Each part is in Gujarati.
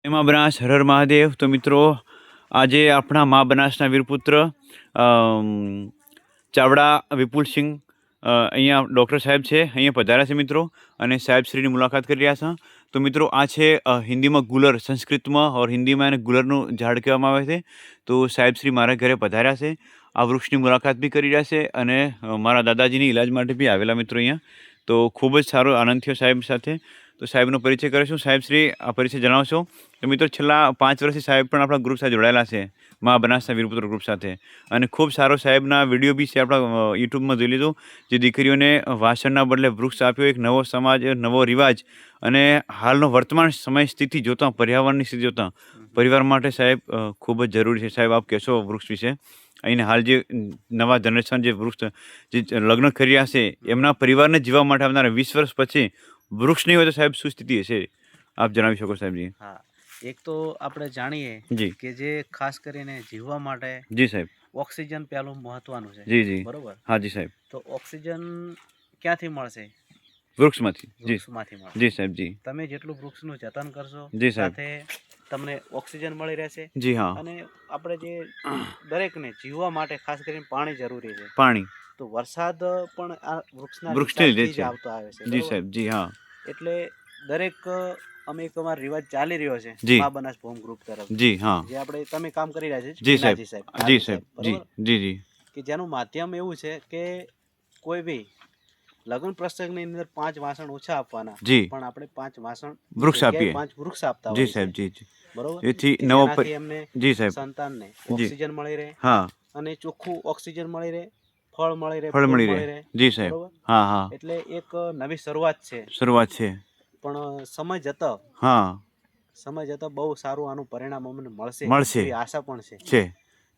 એમાં બનાસ હર હર મહાદેવ. તો મિત્રો આજે આપણા મા બનાસના વીરપુત્ર ચાવડા વિપુલસિંહ અહીંયા ડૉક્ટર સાહેબ છે, અહીંયા પધાર્યા છે મિત્રો, અને સાહેબશ્રીની મુલાકાત કરી રહ્યા છે. તો મિત્રો આ છે હિન્દીમાં ગુલર, સંસ્કૃતમાં ઓર હિન્દીમાં એને ગુલરનું ઝાડ કહેવામાં આવે છે. તો સાહેબશ્રી મારા ઘરે પધાર્યા છે, આ વૃક્ષની મુલાકાત બી કરી રહ્યા છે અને મારા દાદાજીની ઇલાજ માટે બી આવેલા મિત્રો અહીંયા. તો ખૂબ જ સારો આનંદ થયો સાહેબ સાથે. તો સાહેબનો પરિચય કરીશું. સાહેબશ્રી આ પરિચય જણાવશો? તો મિત્રો છેલ્લા 5 વર્ષથી સાહેબ પણ આપણા ગ્રુપ સાથે જોડાયેલા છે, મા બનાસના વીરપુત્ર ગ્રુપ સાથે, અને ખૂબ સારો સાહેબના વિડીયો બી છે આપણા યુટ્યુબમાં જોઈ લીધું, જે દીકરીઓને વાસણના બદલે વૃક્ષ આપ્યો, એક નવો સમાજ, નવો રિવાજ, અને હાલનો વર્તમાન સમય સ્થિતિ જોતાં, પર્યાવરણની સ્થિતિ જોતાં પરિવાર માટે સાહેબ ખૂબ જ જરૂરી છે. સાહેબ આપ કહેશો વૃક્ષ વિશે? અહીંને હાલ જે નવા જનરેશન જે વૃક્ષ જે લગ્ન કરી રહ્યા છે એમના પરિવારને જીવવા માટે આવનારા 20 વર્ષ પછી વૃક્ષ નહીં હોય તો સાહેબ શું સ્થિતિ હશે, આપ જણાવી શકો સાહેબજી? હા, એક તો આપણે જાણીએ જી કે જે ખાસ કરીને જીવવા માટે જી સાહેબ. ઓક્સિજન પહેલું મહત્વનું છે. જી જી. બરોબર. હા જી સાહેબ. તો ઓક્સિજન ક્યાંથી મળશે? વૃક્ષમાંથી. જી વૃક્ષમાંથી મળશે. જી સાહેબ. જી તમે જેટલું વૃક્ષનું જતન કરશો જી સાહેબ. સાથે તમને ઓક્સિજન મળી રહેશે. જી હા. અને આપણે જે દરેકને જીવવા માટે ખાસ કરીને પાણી જરૂરી છે. પાણી તો વરસાદ પણ આ વૃક્ષના વૃક્ષને લીધે લીધે જ છે. આવતો આવે છે. જી બરોબર? સાહેબ. જી હા. એટલે દરેક અમે એક અમારો રિવાજ ચાલી રહ્યો છે જી. મા બનાસ ભૂમ ગ્રુપ તરફ, જી હા. જે આપણે તમે કામ કરી રહ્યા છે જી સાહેબ. જી સાહેબ, જી સાહેબ. જી બરોબર, જી જી. કે જેનું માધ્યમ એવું છે કે કોઈ બી લગ્ન પ્રસંગની અંદર 5 વાસણ ઓછા આપવાના, જી. પણ આપણે 5 વાસણ વૃક્ષ આપીએ. 5 વૃક્ષ આપતા જી હોય સાહેબ. છે. જી જી. બરોબર, એથી કે નવો જેનાથી એમને જી સાહેબ. સંતાનને જી ઓક્સિજન મળી રહે, હા, અને ચોખ્ખું ઓક્સિજન મળી રહે, ફળ મળી રહે, ફળ ફૂલ મળી મળી રહે. રહે. જી સાહેબ. બરોબર. હા હા. એટલે એક નવી શરૂઆત છે, શરૂઆત છે. પણ સમય જતો બહુ સારું આનું પરિણામ અમને મળશે એવી આશા પણ છે.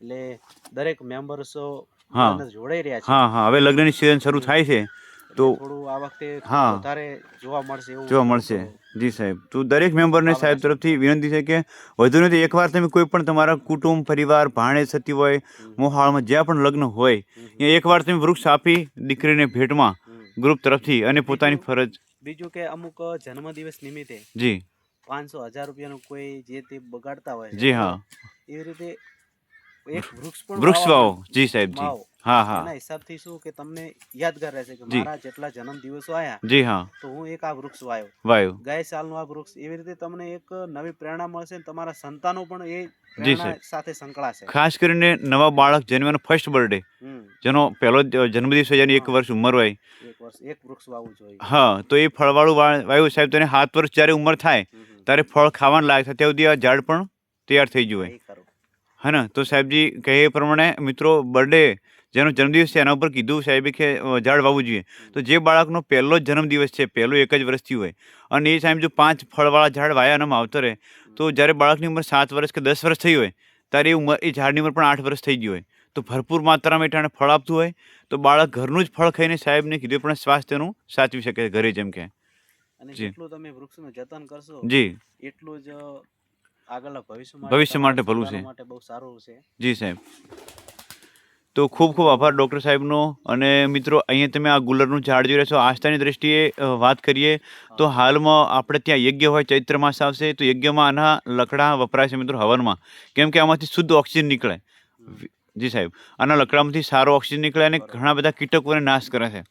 એટલે દરેક મેમ્બર્સો હા જોડાઈ રહ્યા છે. હા હા. હવે લગ્નની સિઝન શરૂ થાય છે તો થોડું આ વખતે હા વધારે જોવા મળશે એવું જોવા મળશે. જી સાહેબ. તો દરેક મેમ્બરને સાહેબ તરફથી વિનંતી છે કે વધુ નથી એકવાર તમે કોઈ પણ તમારા કુટુંબ, પરિવાર, ભાણેજ થતી હોય, મોહાળમાં જ્યાં પણ લગ્ન હોય, ત્યાં એકવાર તમે વૃક્ષ આપી દીકરીને ભેટમાં ગ્રુપ તરફથી, અને પોતાની ફરજ. બીજું કે અમુક જન્મદિવસ નિમિત્તે જી 500-1000 રૂપિયાનું કોઈ જે તે બગાડતા હોય છે, જી હા, એવી રીતે એક વૃક્ષ પણ વૃક્ષ વાવો. જી સાહેબ. જી હા હા. એના હિસાબથી શું કે તમને યાદગાર રહેશે કે જી મારા જેટલા જન્મ દિવસો આયા, જી હા, તો હું એક આ વૃક્ષ વાયો, ગયા સાલનું આ વૃક્ષ. એવી રીતે તમને એક નવી પ્રેરણા મળશે, અને તમારા સંતાનો પણ એ પ્રેરણા સાથે સંકળાશે. ખાસ કરીને નવા બાળક જન્મેનો ફર્સ્ટ બર્થડે, જેનો પહેલો જન્મદિવસ હોય, જેની 1 વર્ષ ઉંમર હોય, એક વૃક્ષ વાવવું જોઈએ. હા, તો એ ફળવાળું વાવ્યું સાહેબ, તેને 7 વર્ષ જ્યારે ઉંમર થાય ત્યારે ફળ ખાવાનું લાયક થાય ત્યાં સુધી આ ઝાડ પણ તૈયાર થઈ ગયું હોય. હા ને? તો સાહેબજી કહે એ પ્રમાણે મિત્રો બર્થડે જેનો જન્મદિવસ છે એના ઉપર કીધું સાહેબે કે ઝાડ વાવવું જોઈએ. તો જે બાળકનો પહેલો જ જન્મદિવસ છે, પહેલો 1 જ વર્ષથી હોય, અને એ સાહેબ જો 5 ફળવાળા ઝાડ વાયા અને આવતરે, તો જ્યારે બાળકની ઉંમર 7 વર્ષ કે 10 વર્ષ થઈ હોય ત્યારે એ ઝાડની ઉંમર પણ 8 વર્ષ થઈ ગઈ હોય, તો ભરપૂર માત્રામાં એ ટાણે ફળ આપતું હોય, તો બાળક ઘરનું જ ફળ ખાઈને સાહેબને કીધું પણ સ્વાસ્થ્યનું સાચવી શકે ઘરે, જેમ કે. અને જેટલું તમે વૃક્ષનું જતન કરશો જી એટલું જ આગળના ભવિષ્ય માટે ભલું છે. માટે બહુ સારું છે. જી સાહેબ. તો ખૂબ ખૂબ આભાર ડૉક્ટર સાહેબનો. અને મિત્રો અહીંયા તમે આ ગુલરનું ઝાડ જોઈ રહ્યા છો. આસ્થાની દ્રષ્ટિએ વાત કરીએ તો હાલમાં આપણે ત્યાં યજ્ઞ હોય, ચૈત્ર માસ આવશે તો યજ્ઞમાં આના લકડા વપરાય છે મિત્રો હવનમાં, કેમ કે આમાંથી શુદ્ધ ઓક્સિજન નીકળે. જી સાહેબ. આના લકડામાંથી સારો ઓક્સિજન નીકળે અને ઘણા બધા કીટકોને નાશ કરે છે.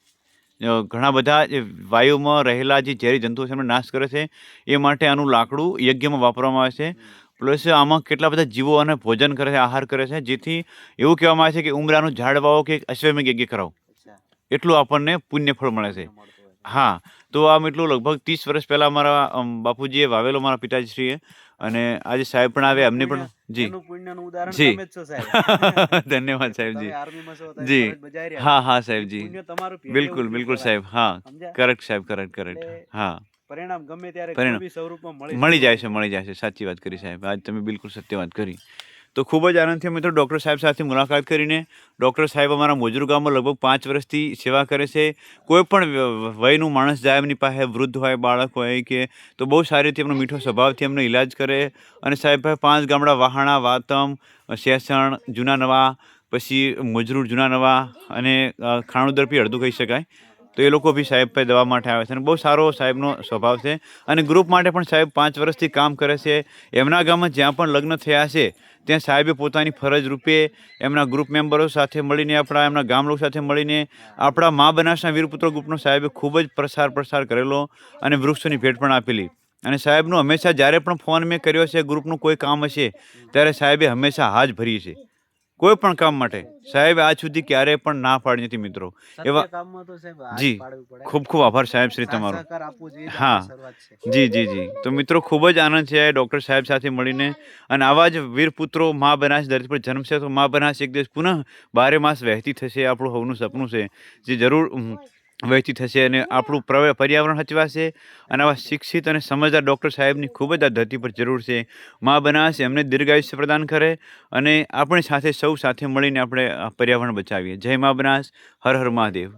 ઘણા બધા વાયુમાં રહેલા જે ઝેરી જંતુઓ છે એમને નાશ કરે છે. એ માટે આનું લાકડું યજ્ઞમાં વાપરવામાં આવે છે. પ્લસ આમાં કેટલા બધા જીવો અને ભોજન કરે છે, આહાર કરે છે, જેથી એવું કહેવામાં આવે છે કે ઉમરાનું ઝાડ વાવો કે અશ્વમેઘ યજ્ઞ કરાવો, એટલું આપણને પુણ્ય ફળ મળે છે. હા, તો આમ એટલું લગભગ 30 વર્ષ પહેલાં મારા બાપુજીએ વાવેલો, મારા પિતાજીશ્રીએ, અને આજે સાહેબ પણ આવ્યા, એમને પણ. જી જી. ધન્યવાદ સાહેબજી. જી હા હા સાહેબજી. બિલકુલ બિલકુલ સાહેબ. હા, કરેક્ટ સાહેબ, કરેક્ટ. હા, પરિણામ ગમે ત્યારે પરિણામ કોઈ સ્વરૂપમાં મળી જાય છે. સાચી વાત કરી સાહેબ, આજ તમે બિલકુલ સત્ય વાત કરી. તો ખૂબ જ આનંદ થયો મિત્રો ડૉક્ટર સાહેબ સાથે મુલાકાત કરીને. ડૉક્ટર સાહેબ અમારા મોજરૂ ગામમાં લગભગ 5 વર્ષથી સેવા કરે છે. કોઈ પણ વયનું માણસ જાય એમની પાસે, વૃદ્ધ હોય, બાળક હોય કે, તો બહુ સારી રીતે એમનો મીઠો સ્વભાવથી એમનો ઇલાજ કરે. અને સાહેબ પાસે 5 ગામડા વાહાણા, વાતમ, શેસણ, જૂના નવા, પછી મોજરૂ જૂના નવા, અને ખાણોદર બી અડધું કહી શકાય. તો એ લોકો બી સાહેબ પાસે દવા માટે આવે છે અને બહુ સારો સાહેબનો સ્વભાવ છે. અને ગ્રુપ માટે પણ સાહેબ 5 વર્ષથી કામ કરે છે. એમના ગામમાં જ્યાં પણ લગ્ન થયા છે ત્યાં સાહેબે પોતાની ફરજ રૂપે એમના ગ્રુપ મેમ્બરો સાથે મળીને, એમના ગામ લોકો સાથે મળીને આપણા મા બનાસના વીરપુત્ર ગ્રુપનો સાહેબે ખૂબ જ પ્રસાર કરેલો અને વૃક્ષોની ભેટ પણ આપેલી. અને સાહેબનું હંમેશા જ્યારે પણ ફોન મેં કર્યો છે, ગ્રુપનું કોઈ કામ હશે ત્યારે સાહેબે હંમેશા હા જ ભરી છે. કોઈ પણ કામ માટે સાહેબ આજ સુધી ક્યારેય પણ ના પાડી નથી મિત્રો. એવા જી ખૂબ ખૂબ આભાર સાહેબ શ્રી તમારો. હા જી. તો મિત્રો ખૂબ જ આનંદ છે ડૉક્ટર સાહેબ સાથે મળીને. અને આવા જ વીરપુત્રો મા બનાસ ધરતી પર જન્મશે તો મા બનાસ એક દિવસ પુનઃ 12 માસ વહેતી થશે. આપણું સૌનું સપનું છે જે જરૂર વહેતી થશે અને આપણું પર્યાવરણ સચવાશે. અને આવા શિક્ષિત અને સમજદાર ડૉક્ટર સાહેબની ખૂબ જ આ ધરતી પર જરૂર છે. મા બનાસ એમને દીર્ઘાયુષ્ય પ્રદાન કરે અને આપણી સાથે સૌ સાથે મળીને આપણે આ પર્યાવરણ બચાવીએ. જય મા બનાસ. હર હર મહાદેવ.